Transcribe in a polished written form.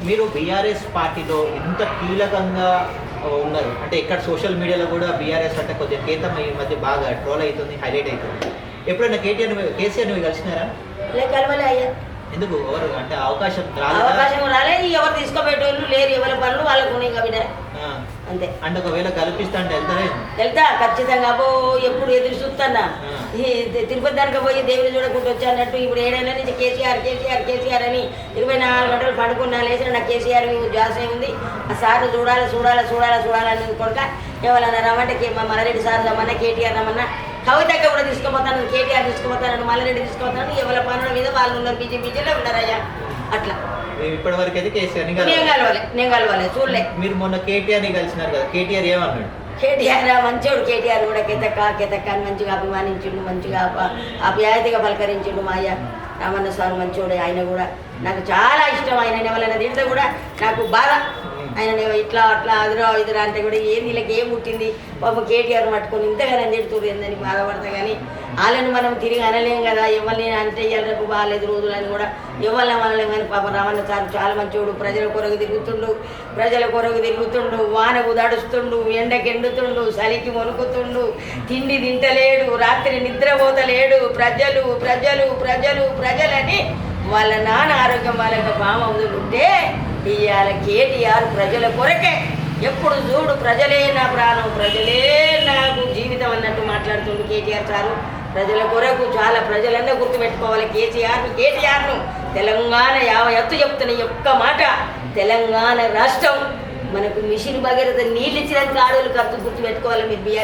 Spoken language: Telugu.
మీరు బీఆర్ఎస్ పార్టీలో ఎంత కీలకంగా ఉన్నారు అంటే ఇక్కడ సోషల్ మీడియాలో కూడా బీఆర్ఎస్ అంటే కొద్దిగా కేతం ఈ మధ్య బాగా ట్రోల్ అవుతుంది, హైలైట్ అవుతుంది. ఎప్పుడైనా కేసీఆర్ నువ్వు కలిసినారా? కలవలే అయ్యా. ఎందుకు ఎవరు అంటే అవకాశం రాలేదు, ఎవరు తీసుకోబెట్టేవాళ్ళు లేరు, ఎవరి పనులు వాళ్ళకు ఉన్నాయి కాబట్టి అంతే. అంటే ఒకవేళ కల్పిస్తా అంటే వెళ్తా ఖచ్చితంగా. అబ్బో ఎప్పుడు ఎదురు చూస్తానా తిరుపతి దానికి పోయి దేవుని చూడకుండా వచ్చా అన్నట్టు ఇప్పుడు ఏడేళ్ళ నుంచి కేసీఆర్ కేసీఆర్ కేసీఆర్ అని 24 గంటలు పడుకున్నా లేచిన నాకు కేసీఆర్ జాస్ ఉంది. ఆ సార్లు చూడాలి చూడాలి చూడాలి చూడాలని కొడుక ఎవరన్నా రమ్మంటే మా మల్లారెడ్డి సార్ రమ్మన్నా, కేటీఆర్ రమ్మన్నా, కవితక్క కూడా తీసుకుపోతాను, కేటీఆర్ తీసుకుపోతాను, మల్లారెడ్డి తీసుకుపోతాను. ఎవరి పనుల మీద వాళ్ళు ఉన్నారు, బీజేపీలో ఉన్నారయ్యా. అట్లా ఇప్పటి వరకు అయితే కేసీఆర్ నేను కలవాలి చూడలే. మీరు మొన్న కేటీఆర్ ని కలిసినారు కదా, కేటీఆర్ ఏమన్నాడు? కేటీఆర్ మంచోడు. కేటీఆర్ కూడా కెతక్క అని మంచిగా అభిమానించిండు, మంచిగా అప్యాయతగా పలకరించిండు. మా అయ్య రామన్న సార్ మంచోడు. ఆయన కూడా నాకు చాలా ఇష్టం. ఆయన ఎవరైనా తింటే కూడా నాకు బాగా ఆయన ఇట్లా అట్లా అదురా ఇదురా అంటే కూడా ఏంది వీళ్ళకి ఏం పుట్టింది పాపం కేటీఆర్ పట్టుకొని ఇంతగానే తిడుతురు ఏందని బాధపడతా. కానీ వాళ్ళని మనం తిరిగి అనలేం కదా, ఎవరిని అంటే రేపు బాగాలేదు రోజులు అని కూడా ఎవరిని అనలేం. కానీ పాపం రామన్న సార్ చాలా మంచోడు. ప్రజల కొరకు తిరుగుతుండు, వానకు దడుస్తుండు, ఎండకి ఎండుతుండు, చలికి వణుకుతుండు, తిండి తింటలేడు, రాత్రి నిద్రపోతలేడు. ప్రజలు ప్రజలు ప్రజలు ప్రజలని వాళ్ళ నాన్న ఆరోగ్యం వాళ్ళకి బామ వదులుంటే ఇవాళ కేటీఆర్ ప్రజల కొరకే ఎప్పుడు చూడు ప్రజలే నా ప్రాణం, ప్రజలే నాకు జీవితం అన్నట్టు మాట్లాడుతుండు కేటీఆర్ సారు. ప్రజల కొరకు చాలా ప్రజలన్నా గుర్తుపెట్టుకోవాలి కేటీఆర్ను. తెలంగాణ ఎత్తు చెప్తున్న ఒక్క మాట, తెలంగాణ రాష్ట్రం మనకు మిషన్ భగీరథ నీళ్ళు ఇచ్చినందుకు ఆడవాళ్ళు ఖర్చు గుర్తుపెట్టుకోవాలి మీరు. బీఆర్